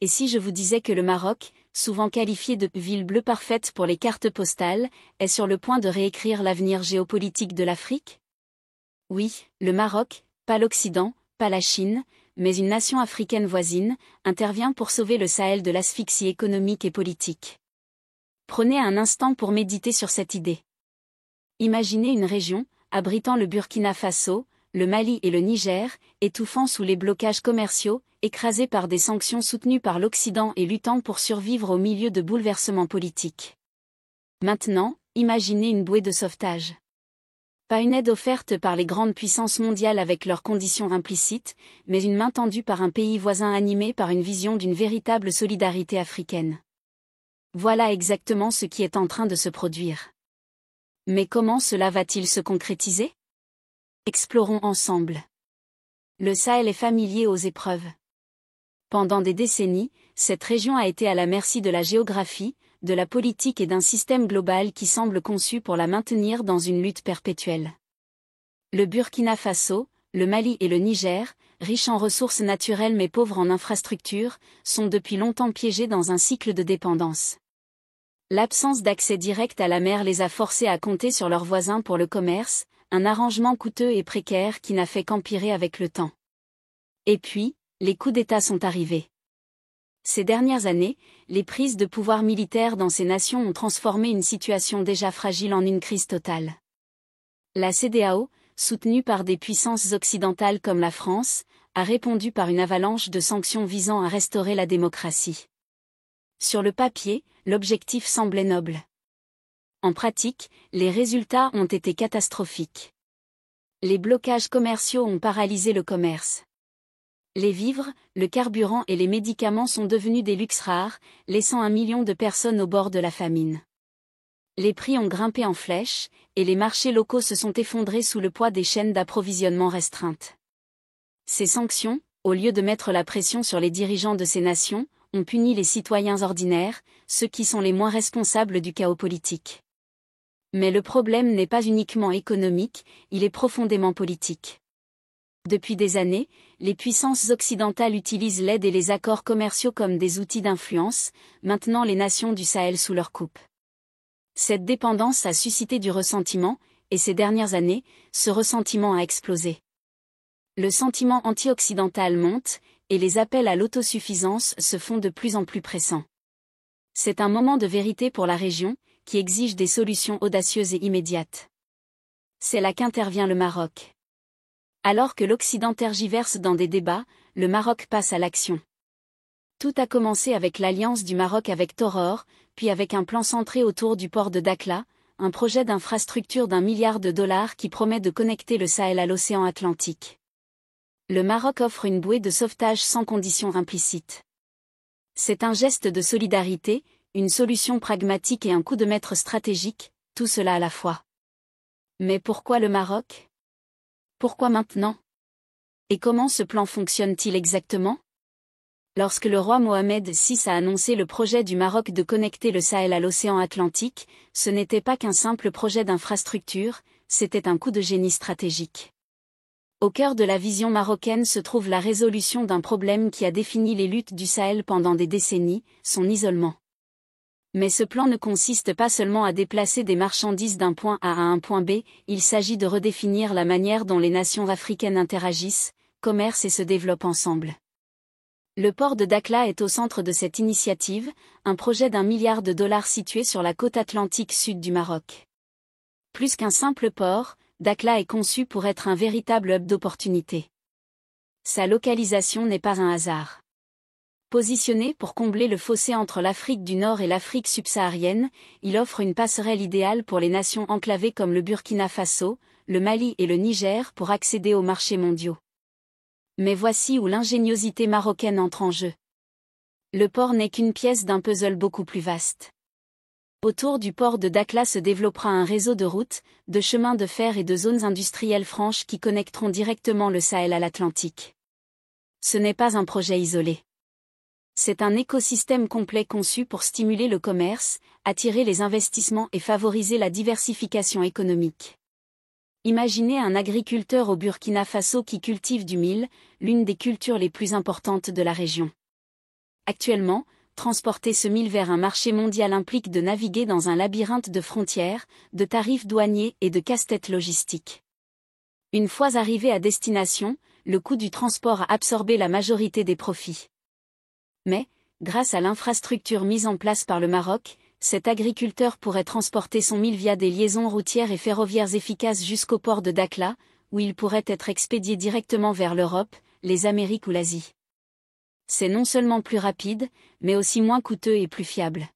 Et si je vous disais que le Maroc, souvent qualifié de ville bleue parfaite pour les cartes postales, est sur le point de réécrire l'avenir géopolitique de l'Afrique? Oui, le Maroc, pas l'Occident, pas la Chine, mais une nation africaine voisine, intervient pour sauver le Sahel de l'asphyxie économique et politique. Prenez un instant pour méditer sur cette idée. Imaginez une région, abritant le Burkina Faso, le Mali et le Niger, étouffant sous les blocages commerciaux, écrasée par des sanctions soutenues par l'Occident et luttant pour survivre au milieu de bouleversements politiques. Maintenant, imaginez une bouée de sauvetage. Pas une aide offerte par les grandes puissances mondiales avec leurs conditions implicites, mais une main tendue par un pays voisin animé par une vision d'une véritable solidarité africaine. Voilà exactement ce qui est en train de se produire. Mais comment cela va-t-il se concrétiser? Explorons ensemble. Le Sahel est familier aux épreuves. Pendant des décennies, cette région a été à la merci de la géographie, de la politique et d'un système global qui semble conçu pour la maintenir dans une lutte perpétuelle. Le Burkina Faso, le Mali et le Niger, riches en ressources naturelles mais pauvres en infrastructures, sont depuis longtemps piégés dans un cycle de dépendance. L'absence d'accès direct à la mer les a forcés à compter sur leurs voisins pour le commerce, un arrangement coûteux et précaire qui n'a fait qu'empirer avec le temps. Et puis, les coups d'État sont arrivés. Ces dernières années, les prises de pouvoir militaire dans ces nations ont transformé une situation déjà fragile en une crise totale. La CEDEAO, soutenue par des puissances occidentales comme la France, a répondu par une avalanche de sanctions visant à restaurer la démocratie. Sur le papier, l'objectif semblait noble. En pratique, les résultats ont été catastrophiques. Les blocages commerciaux ont paralysé le commerce. Les vivres, le carburant et les médicaments sont devenus des luxes rares, laissant 1 million de personnes au bord de la famine. Les prix ont grimpé en flèche, et les marchés locaux se sont effondrés sous le poids des chaînes d'approvisionnement restreintes. Ces sanctions, au lieu de mettre la pression sur les dirigeants de ces nations, ont puni les citoyens ordinaires, ceux qui sont les moins responsables du chaos politique. Mais le problème n'est pas uniquement économique, il est profondément politique. Depuis des années, les puissances occidentales utilisent l'aide et les accords commerciaux comme des outils d'influence, maintenant les nations du Sahel sous leur coupe. Cette dépendance a suscité du ressentiment, et ces dernières années, ce ressentiment a explosé. Le sentiment anti-occidental monte, et les appels à l'autosuffisance se font de plus en plus pressants. C'est un moment de vérité pour la région, qui exige des solutions audacieuses et immédiates. C'est là qu'intervient le Maroc. Alors que l'Occident tergiverse dans des débats, le Maroc passe à l'action. Tout a commencé avec l'alliance du Maroc avec Torror, puis avec un plan centré autour du port de Dakhla, un projet d'infrastructure d'1 milliard de dollars qui promet de connecter le Sahel à l'océan Atlantique. Le Maroc offre une bouée de sauvetage sans conditions implicites. C'est un geste de solidarité, une solution pragmatique et un coup de maître stratégique, tout cela à la fois. Mais pourquoi le Maroc? Pourquoi maintenant? Et comment ce plan fonctionne-t-il exactement? Lorsque le roi Mohamed VI a annoncé le projet du Maroc de connecter le Sahel à l'océan Atlantique, ce n'était pas qu'un simple projet d'infrastructure, c'était un coup de génie stratégique. Au cœur de la vision marocaine se trouve la résolution d'un problème qui a défini les luttes du Sahel pendant des décennies, son isolement. Mais ce plan ne consiste pas seulement à déplacer des marchandises d'un point A à un point B, il s'agit de redéfinir la manière dont les nations africaines interagissent, commercent et se développent ensemble. Le port de Dakhla est au centre de cette initiative, un projet d'1 milliard de dollars situé sur la côte atlantique sud du Maroc. Plus qu'un simple port, Dakhla est conçu pour être un véritable hub d'opportunités. Sa localisation n'est pas un hasard. Positionné pour combler le fossé entre l'Afrique du Nord et l'Afrique subsaharienne, il offre une passerelle idéale pour les nations enclavées comme le Burkina Faso, le Mali et le Niger pour accéder aux marchés mondiaux. Mais voici où l'ingéniosité marocaine entre en jeu. Le port n'est qu'une pièce d'un puzzle beaucoup plus vaste. Autour du port de Dakhla se développera un réseau de routes, de chemins de fer et de zones industrielles franches qui connecteront directement le Sahel à l'Atlantique. Ce n'est pas un projet isolé. C'est un écosystème complet conçu pour stimuler le commerce, attirer les investissements et favoriser la diversification économique. Imaginez un agriculteur au Burkina Faso qui cultive du mil, l'une des cultures les plus importantes de la région. Actuellement, transporter ce mil vers un marché mondial implique de naviguer dans un labyrinthe de frontières, de tarifs douaniers et de casse-tête logistiques. Une fois arrivé à destination, le coût du transport a absorbé la majorité des profits. Mais, grâce à l'infrastructure mise en place par le Maroc, cet agriculteur pourrait transporter son mil via des liaisons routières et ferroviaires efficaces jusqu'au port de Dakhla, où il pourrait être expédié directement vers l'Europe, les Amériques ou l'Asie. C'est non seulement plus rapide, mais aussi moins coûteux et plus fiable.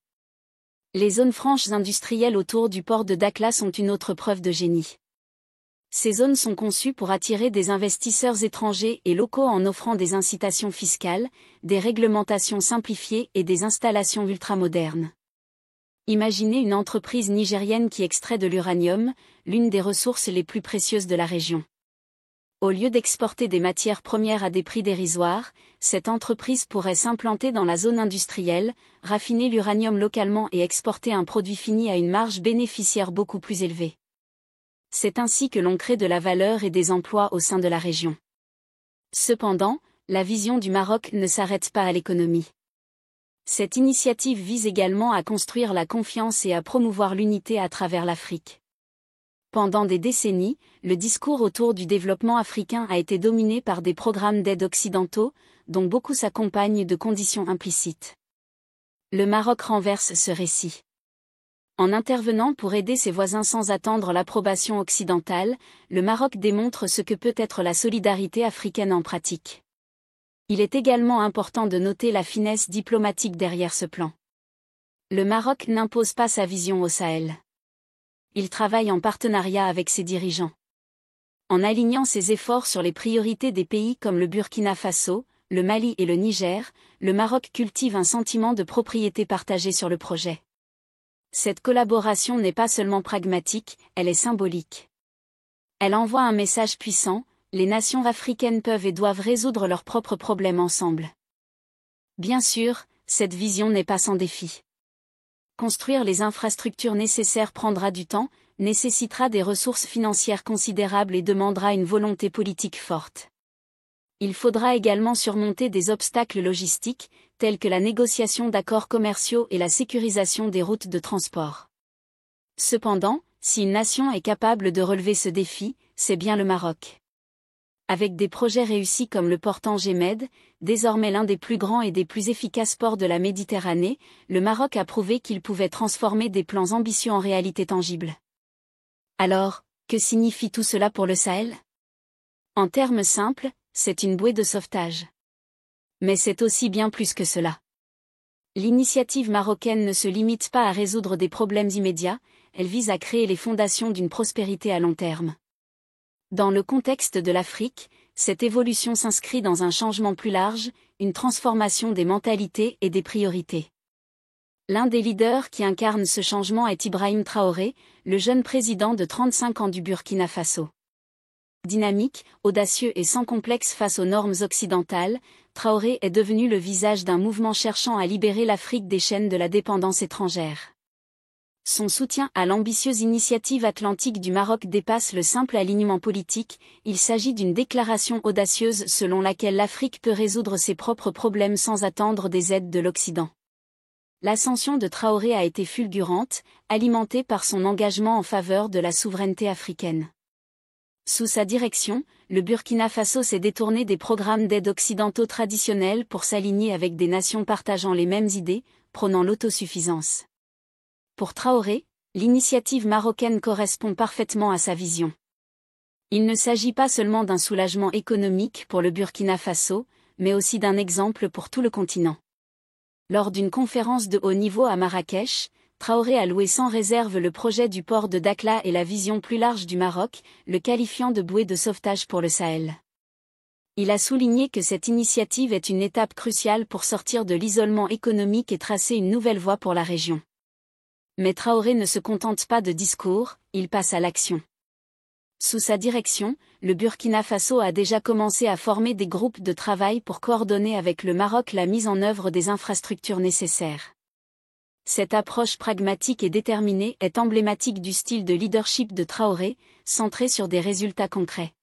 Les zones franches industrielles autour du port de Dakhla sont une autre preuve de génie. Ces zones sont conçues pour attirer des investisseurs étrangers et locaux en offrant des incitations fiscales, des réglementations simplifiées et des installations ultramodernes. Imaginez une entreprise nigérienne qui extrait de l'uranium, l'une des ressources les plus précieuses de la région. Au lieu d'exporter des matières premières à des prix dérisoires, cette entreprise pourrait s'implanter dans la zone industrielle, raffiner l'uranium localement et exporter un produit fini à une marge bénéficiaire beaucoup plus élevée. C'est ainsi que l'on crée de la valeur et des emplois au sein de la région. Cependant, la vision du Maroc ne s'arrête pas à l'économie. Cette initiative vise également à construire la confiance et à promouvoir l'unité à travers l'Afrique. Pendant des décennies, le discours autour du développement africain a été dominé par des programmes d'aide occidentaux, dont beaucoup s'accompagnent de conditions implicites. Le Maroc renverse ce récit. En intervenant pour aider ses voisins sans attendre l'approbation occidentale, le Maroc démontre ce que peut être la solidarité africaine en pratique. Il est également important de noter la finesse diplomatique derrière ce plan. Le Maroc n'impose pas sa vision au Sahel. Il travaille en partenariat avec ses dirigeants. En alignant ses efforts sur les priorités des pays comme le Burkina Faso, le Mali et le Niger, le Maroc cultive un sentiment de propriété partagée sur le projet. Cette collaboration n'est pas seulement pragmatique, elle est symbolique. Elle envoie un message puissant: les nations africaines peuvent et doivent résoudre leurs propres problèmes ensemble. Bien sûr, cette vision n'est pas sans défi. Construire les infrastructures nécessaires prendra du temps, nécessitera des ressources financières considérables et demandera une volonté politique forte. Il faudra également surmonter des obstacles logistiques, tels que la négociation d'accords commerciaux et la sécurisation des routes de transport. Cependant, si une nation est capable de relever ce défi, c'est bien le Maroc. Avec des projets réussis comme le port Tanger-Med, désormais l'un des plus grands et des plus efficaces ports de la Méditerranée, le Maroc a prouvé qu'il pouvait transformer des plans ambitieux en réalité tangible. Alors, que signifie tout cela pour le Sahel? En termes simples, c'est une bouée de sauvetage. Mais c'est aussi bien plus que cela. L'initiative marocaine ne se limite pas à résoudre des problèmes immédiats, elle vise à créer les fondations d'une prospérité à long terme. Dans le contexte de l'Afrique, cette évolution s'inscrit dans un changement plus large, une transformation des mentalités et des priorités. L'un des leaders qui incarne ce changement est Ibrahim Traoré, le jeune président de 35 ans du Burkina Faso. Dynamique, audacieux et sans complexe face aux normes occidentales, Traoré est devenu le visage d'un mouvement cherchant à libérer l'Afrique des chaînes de la dépendance étrangère. Son soutien à l'ambitieuse initiative atlantique du Maroc dépasse le simple alignement politique, il s'agit d'une déclaration audacieuse selon laquelle l'Afrique peut résoudre ses propres problèmes sans attendre des aides de l'Occident. L'ascension de Traoré a été fulgurante, alimentée par son engagement en faveur de la souveraineté africaine. Sous sa direction, le Burkina Faso s'est détourné des programmes d'aide occidentaux traditionnels pour s'aligner avec des nations partageant les mêmes idées, prônant l'autosuffisance. Pour Traoré, l'initiative marocaine correspond parfaitement à sa vision. Il ne s'agit pas seulement d'un soulagement économique pour le Burkina Faso, mais aussi d'un exemple pour tout le continent. Lors d'une conférence de haut niveau à Marrakech, Traoré a loué sans réserve le projet du port de Dakhla et la vision plus large du Maroc, le qualifiant de bouée de sauvetage pour le Sahel. Il a souligné que cette initiative est une étape cruciale pour sortir de l'isolement économique et tracer une nouvelle voie pour la région. Mais Traoré ne se contente pas de discours, il passe à l'action. Sous sa direction, le Burkina Faso a déjà commencé à former des groupes de travail pour coordonner avec le Maroc la mise en œuvre des infrastructures nécessaires. Cette approche pragmatique et déterminée est emblématique du style de leadership de Traoré, centré sur des résultats concrets.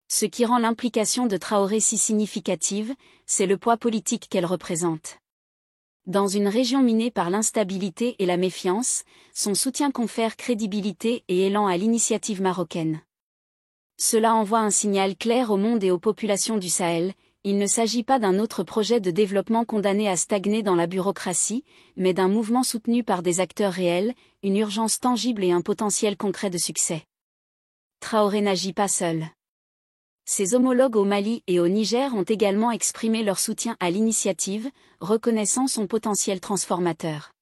Ce qui rend l'implication de Traoré si significative, c'est le poids politique qu'elle représente. Dans une région minée par l'instabilité et la méfiance, son soutien confère crédibilité et élan à l'initiative marocaine. Cela envoie un signal clair au monde et aux populations du Sahel. Il ne s'agit pas d'un autre projet de développement condamné à stagner dans la bureaucratie, mais d'un mouvement soutenu par des acteurs réels, une urgence tangible et un potentiel concret de succès. Traoré n'agit pas seul. Ses homologues au Mali et au Niger ont également exprimé leur soutien à l'initiative, reconnaissant son potentiel transformateur.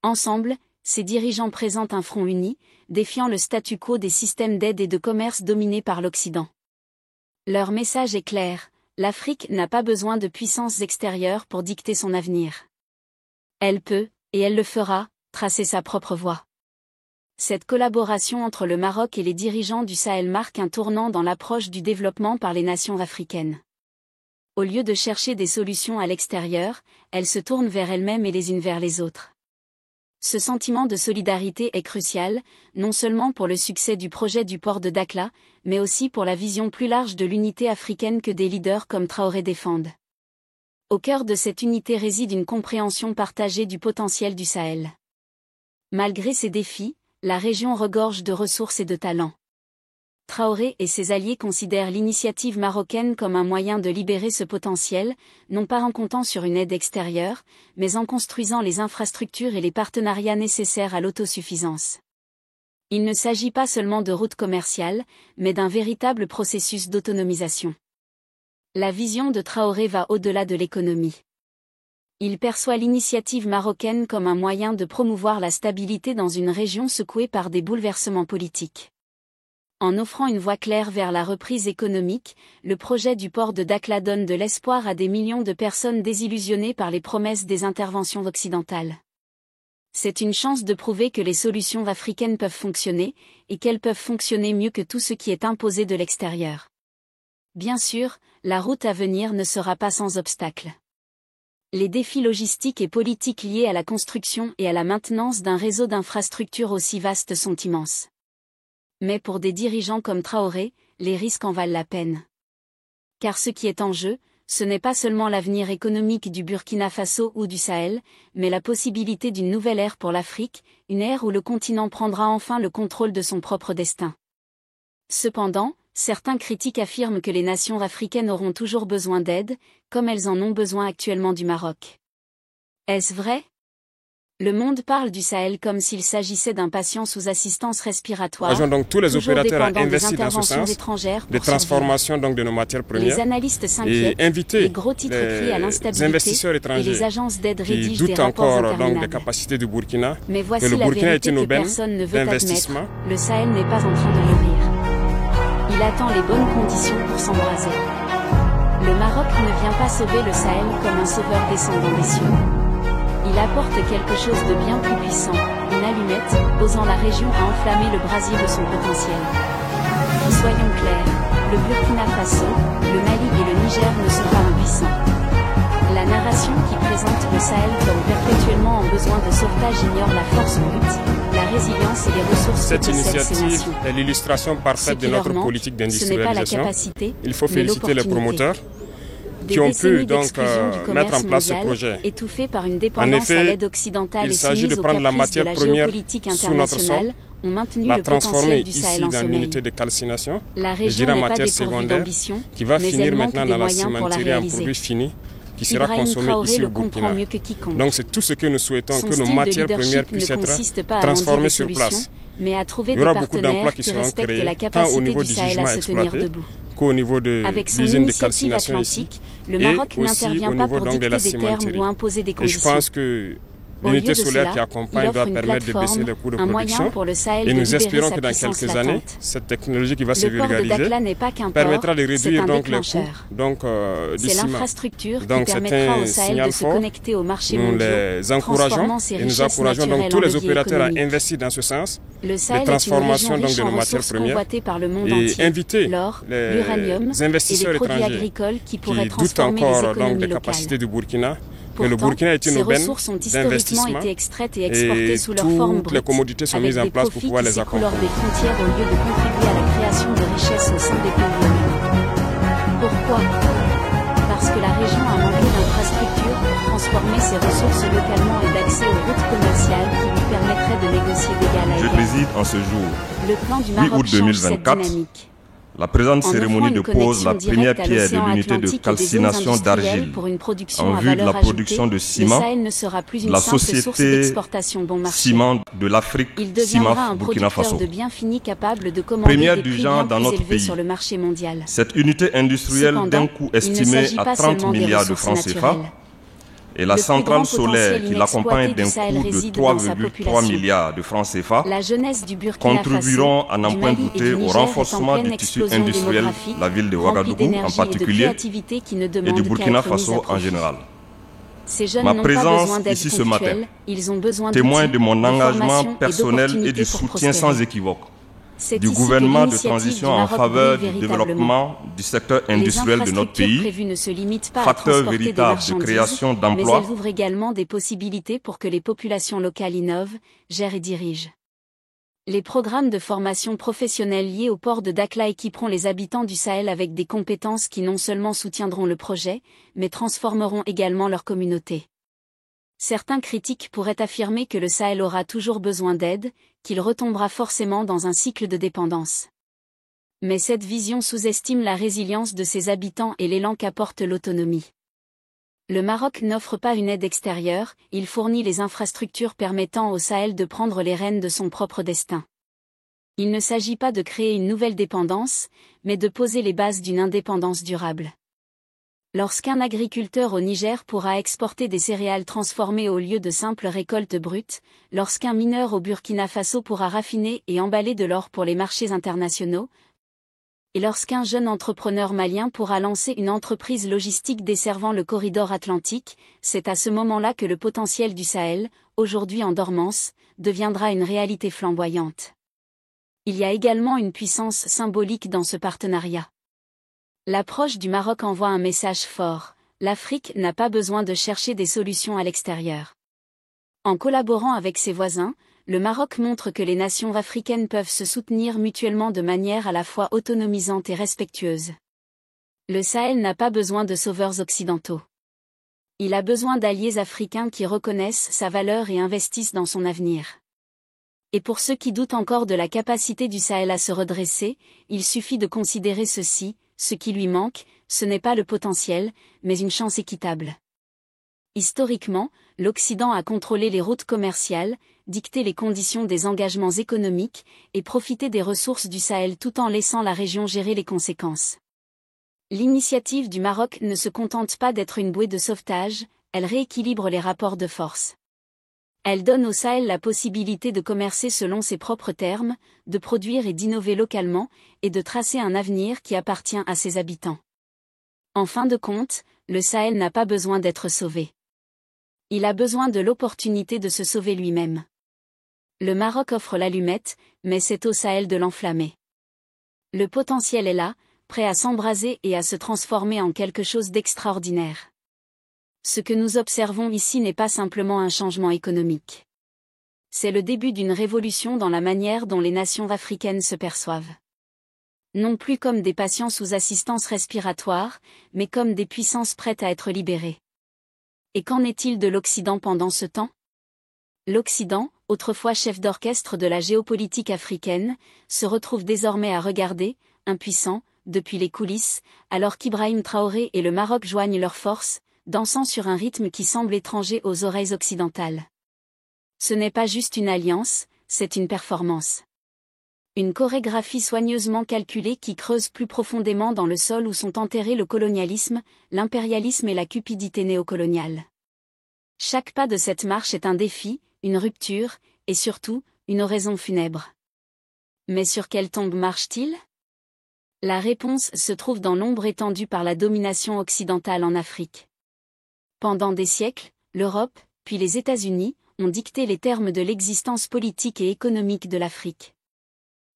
Ensemble, ces dirigeants présentent un front uni, défiant le statu quo des systèmes d'aide et de commerce dominés par l'Occident. Leur message est clair. L'Afrique n'a pas besoin de puissances extérieures pour dicter son avenir. Elle peut, et elle le fera, tracer sa propre voie. Cette collaboration entre le Maroc et les dirigeants du Sahel marque un tournant dans l'approche du développement par les nations africaines. Au lieu de chercher des solutions à l'extérieur, elles se tournent vers elles-mêmes et les unes vers les autres. Ce sentiment de solidarité est crucial, non seulement pour le succès du projet du port de Dakhla, mais aussi pour la vision plus large de l'unité africaine que des leaders comme Traoré défendent. Au cœur de cette unité réside une compréhension partagée du potentiel du Sahel. Malgré ces défis, la région regorge de ressources et de talents. Traoré et ses alliés considèrent l'initiative marocaine comme un moyen de libérer ce potentiel, non pas en comptant sur une aide extérieure, mais en construisant les infrastructures et les partenariats nécessaires à l'autosuffisance. Il ne s'agit pas seulement de routes commerciales, mais d'un véritable processus d'autonomisation. La vision de Traoré va au-delà de l'économie. Il perçoit l'initiative marocaine comme un moyen de promouvoir la stabilité dans une région secouée par des bouleversements politiques. En offrant une voie claire vers la reprise économique, le projet du port de Dakhla donne de l'espoir à des millions de personnes désillusionnées par les promesses des interventions occidentales. C'est une chance de prouver que les solutions africaines peuvent fonctionner, et qu'elles peuvent fonctionner mieux que tout ce qui est imposé de l'extérieur. Bien sûr, la route à venir ne sera pas sans obstacles. Les défis logistiques et politiques liés à la construction et à la maintenance d'un réseau d'infrastructures aussi vaste sont immenses. Mais pour des dirigeants comme Traoré, les risques en valent la peine. Car ce qui est en jeu, ce n'est pas seulement l'avenir économique du Burkina Faso ou du Sahel, mais la possibilité d'une nouvelle ère pour l'Afrique, une ère où le continent prendra enfin le contrôle de son propre destin. Cependant, certains critiques affirment que les nations africaines auront toujours besoin d'aide, comme elles en ont besoin actuellement du Maroc. Est-ce vrai ? Le monde parle du Sahel comme s'il s'agissait d'un patient sous assistance respiratoire. Donc tous les opérateurs ont investi dans ce sens, de transformation donc de nos matières premières. Les analystes s'inquiètent, les gros titres crient à l'instabilité, investisseurs étrangers et les agences d'aide qui rédigent des doutent rapports encore interminables. des capacités du Burkina. Mais voici que le la Burkina vérité est une que aubaine personne ne veut admettre. d'investissement. Le Sahel n'est pas en train de mourir. Il attend les bonnes conditions pour s'embraser. Le Maroc ne vient pas sauver le Sahel comme un sauveur descendant des cieux. Il apporte quelque chose de bien plus puissant, une allumette, posant la région à enflammer le brasier de son potentiel. Soyons clairs, le Burkina Faso, le Mali et le Niger ne sont pas impuissants. La narration qui présente le Sahel comme perpétuellement en besoin de sauvetage ignore la force brute, la résilience et les ressources Cette que possèdent ces initiative nations. est l'illustration parfaite de notre politique d'industrialisation. Il faut féliciter les promoteurs qui ont pu donc mettre en place ce projet. Étouffé par une dépendance à l'aide occidentale il et s'agit de soumise aux prendre la caprices de matière la première géopolitique sous notre sol, internationale, ont maintenu la le transformer potentiel du ici Sahel en dans une sommeil. unité de calcination, La et région dire en n'est pas matière dépourvue secondaire, d'ambition, qui va mais finir elle manque maintenant des dans la moyens pour la cimenterie en réaliser. produit fini, qui sera Ibrahim consommé Traoré ici le au comprend Burkina. mieux que quiconque. Donc c'est tout ce que nous souhaitons, Son que nos style de matières premières leadership puissent ne être consiste pas à transformées lancer sur des place. solutions, mais à trouver Il y des aura beaucoup d'emplois partenaires qui qui seront respectent créés, la tant au capacité niveau du du Sahel jugement à se tenir exploité, debout. qu'au niveau de Avec son l'usine de initiative calcination ici, atlantique, le et Maroc aussi n'intervient au pas niveau pour donc de la dicter des termes cimenterie. ou imposer des Et je conditions. pense que Au lieu l'unité de solaire cela, qui il accompagne offre doit une permettre de baisser plateforme, les coûts de un moyen production. pour le Sahel Et de nous libérer espérons sa que dans puissance quelques années, latente. cette technologie qui va se Le port de vulgariser Dakhla n'est pas qu'un port, permettra de c'est réduire un donc les coûts déclencheur. du C'est ciment. l'infrastructure qui Donc c'est permettra au un Sahel signal de se fort. connecter au marché Nous mondial, les encourageons transformant ses et nous richesses encourageons donc naturelles tous en les levier opérateurs à économique. investir dans ce sens, Le de Sahel est une transformation région donc riche de en nos matières ressources premières, convoitées par le monde et entier. inviter L'or, les l'uranium et investisseurs les produits étrangers agricoles qui pourraient qui doutent transformer les encore donc économies des locales. capacités du Burkina, que le Pourtant, Burkina est une ces aubaine ressources ont historiquement d'investissement été extraites et exportées et sous leur forme toutes les brute, commodités sont avec mises en des place pour profits pouvoir qui les s'écoulent hors accompagner. des frontières au lieu de contribuer à la création de richesses au sein des pays eux-mêmes. Pourquoi ? Parce que la région a manqué d'infrastructures pour transformer transformer ses ressources localement et d'accès aux routes commerciales qui lui permettraient de négocier d'égal à égal. Je préside en ce jour, le plan du Maroc 8 août 2024, la présente cérémonie dépose la première pierre de l'unité de calcination d'argile en vue de la production de ciment de la société Ciment de l'Afrique, Cimaf Burkina Faso. Première du genre dans notre pays. Cette unité industrielle d'un coût estimé à 30 milliards de francs CFA et la centrale solaire qui l'accompagne d'un coût de 3,3 milliards de francs CFA contribueront à n'en point douter au renforcement du tissu industriel de la ville de Ouagadougou en particulier et du Burkina Faso en général. Ma présence ici ce matin témoigne de mon engagement personnel et du soutien sans équivoque du gouvernement de transition en faveur du développement du secteur industriel de notre pays, facteur véritable de création d'emplois. Mais elles ouvrent également des possibilités pour que les populations locales innovent, gèrent et dirigent. Les programmes de formation professionnelle liés au port de Dakhla équiperont les habitants du Sahel avec des compétences qui non seulement soutiendront le projet, mais transformeront également leur communauté. Certains critiques pourraient affirmer que le Sahel aura toujours besoin d'aide, qu'il retombera forcément dans un cycle de dépendance. Mais cette vision sous-estime la résilience de ses habitants et l'élan qu'apporte l'autonomie. Le Maroc n'offre pas une aide extérieure, il fournit les infrastructures permettant au Sahel de prendre les rênes de son propre destin. Il ne s'agit pas de créer une nouvelle dépendance, mais de poser les bases d'une indépendance durable. Lorsqu'un agriculteur au Niger pourra exporter des céréales transformées au lieu de simples récoltes brutes, lorsqu'un mineur au Burkina Faso pourra raffiner et emballer de l'or pour les marchés internationaux, et lorsqu'un jeune entrepreneur malien pourra lancer une entreprise logistique desservant le corridor atlantique, c'est à ce moment-là que le potentiel du Sahel, aujourd'hui en dormance, deviendra une réalité flamboyante. Il y a également une puissance symbolique dans ce partenariat. L'approche du Maroc envoie un message fort, l'Afrique n'a pas besoin de chercher des solutions à l'extérieur. En collaborant avec ses voisins, le Maroc montre que les nations africaines peuvent se soutenir mutuellement de manière à la fois autonomisante et respectueuse. Le Sahel n'a pas besoin de sauveurs occidentaux. Il a besoin d'alliés africains qui reconnaissent sa valeur et investissent dans son avenir. Et pour ceux qui doutent encore de la capacité du Sahel à se redresser, il suffit de considérer ceci. Ce qui lui manque, ce n'est pas le potentiel, mais une chance équitable. Historiquement, l'Occident a contrôlé les routes commerciales, dicté les conditions des engagements économiques, et profité des ressources du Sahel tout en laissant la région gérer les conséquences. L'initiative du Maroc ne se contente pas d'être une bouée de sauvetage, elle rééquilibre les rapports de force. Elle donne au Sahel la possibilité de commercer selon ses propres termes, de produire et d'innover localement, et de tracer un avenir qui appartient à ses habitants. En fin de compte, le Sahel n'a pas besoin d'être sauvé. Il a besoin de l'opportunité de se sauver lui-même. Le Maroc offre l'allumette, mais c'est au Sahel de l'enflammer. Le potentiel est là, prêt à s'embraser et à se transformer en quelque chose d'extraordinaire. Ce que nous observons ici n'est pas simplement un changement économique. C'est le début d'une révolution dans la manière dont les nations africaines se perçoivent. Non plus comme des patients sous assistance respiratoire, mais comme des puissances prêtes à être libérées. Et qu'en est-il de l'Occident pendant ce temps ? L'Occident, autrefois chef d'orchestre de la géopolitique africaine, se retrouve désormais à regarder, impuissant, depuis les coulisses, alors qu'Ibrahim Traoré et le Maroc joignent leurs forces, dansant sur un rythme qui semble étranger aux oreilles occidentales. Ce n'est pas juste une alliance, c'est une performance. Une chorégraphie soigneusement calculée qui creuse plus profondément dans le sol où sont enterrés le colonialisme, l'impérialisme et la cupidité néocoloniale. Chaque pas de cette marche est un défi, une rupture, et surtout, une oraison funèbre. Mais sur quelle tombe marche-t-il ? La réponse se trouve dans l'ombre étendue par la domination occidentale en Afrique. Pendant des siècles, l'Europe, puis les États-Unis, ont dicté les termes de l'existence politique et économique de l'Afrique.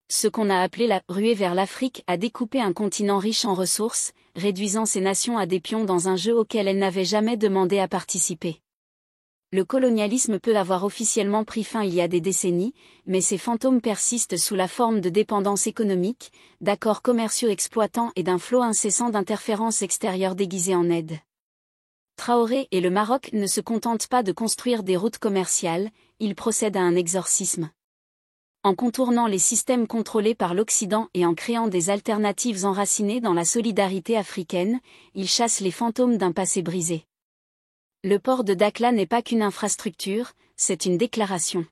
Ce qu'on a appelé la « ruée vers l'Afrique » a découpé un continent riche en ressources, réduisant ces nations à des pions dans un jeu auquel elles n'avaient jamais demandé à participer. Le colonialisme peut avoir officiellement pris fin il y a des décennies, mais ces fantômes persistent sous la forme de dépendance économique, d'accords commerciaux exploitants et d'un flot incessant d'interférences extérieures déguisées en aide. Traoré et le Maroc ne se contentent pas de construire des routes commerciales, ils procèdent à un exorcisme. En contournant les systèmes contrôlés par l'Occident et en créant des alternatives enracinées dans la solidarité africaine, ils chassent les fantômes d'un passé brisé. Le port de Dakhla n'est pas qu'une infrastructure, c'est une déclaration.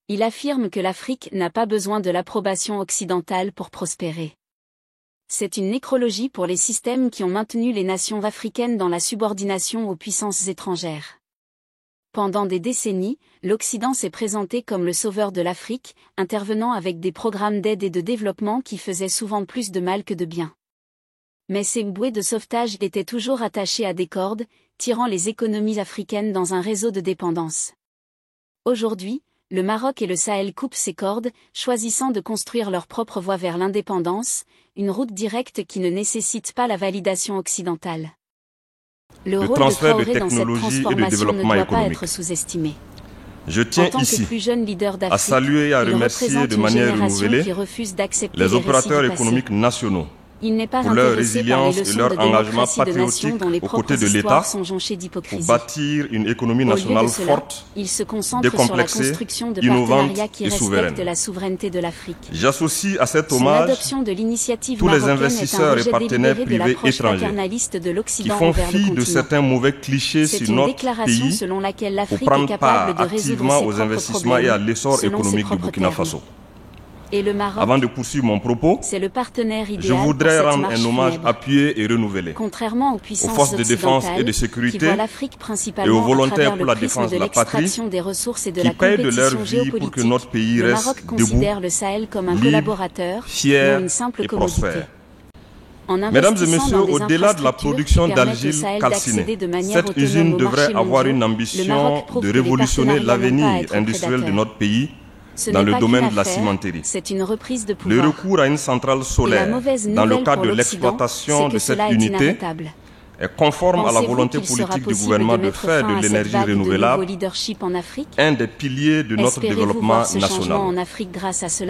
Il affirme que l'Afrique n'a pas besoin de l'approbation occidentale pour prospérer. C'est une nécrologie pour les systèmes qui ont maintenu les nations africaines dans la subordination aux puissances étrangères. Pendant des décennies, l'Occident s'est présenté comme le sauveur de l'Afrique, intervenant avec des programmes d'aide et de développement qui faisaient souvent plus de mal que de bien. Mais ces bouées de sauvetage étaient toujours attachées à des cordes, tirant les économies africaines dans un réseau de dépendance. Aujourd'hui, le Maroc et le Sahel coupent ces cordes, choisissant de construire leur propre voie vers l'indépendance, une route directe qui ne nécessite pas la validation occidentale. Le rôle de Traoré dans cette transformation ne doit pas être sous-estimé. Je tiens ici à saluer et à remercier de manière renouvelée les opérateurs économiques nationaux pour leur résilience et leur engagement patriotique aux côtés de l'État pour bâtir une économie nationale forte, décomplexée, innovante et souveraine. J'associe à cet hommage tous les investisseurs et partenaires privés étrangers qui font fi de certains mauvais clichés sur notre pays pour prendre part activement aux investissements et à l'essor économique du Burkina Faso. Avant de poursuivre mon propos, je voudrais rendre un hommage appuyé et renouvelé aux forces de défense et de sécurité et aux volontaires pour la défense de la patrie qui paient de leur vie pour que notre pays reste debout, libre, fier et prospère. Mesdames et messieurs, au-delà de la production d'argile calcinée, cette usine devrait avoir une ambition de révolutionner l'avenir industriel de notre pays dans le domaine de la cimenterie. Le recours à une centrale solaire dans le cadre de l'exploitation de cette unité est conforme à la volonté politique du gouvernement de faire de l'énergie renouvelable un des piliers de notre développement national.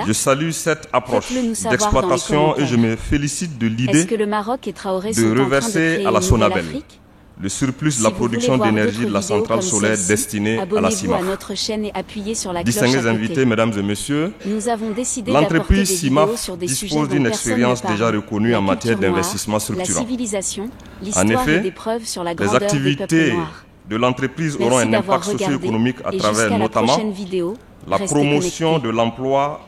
Je salue cette approche d'exploitation et je me félicite de l'idée de reverser à la Sonabel le surplus de la production d'énergie de la centrale solaire destinée à la CIMAF. Distingués invités, mesdames et messieurs, l'entreprise CIMAF dispose d'une expérience déjà reconnue en matière d'investissement structurant. En effet, les activités de l'entreprise auront un impact socio-économique à travers notamment la promotion de l'emploi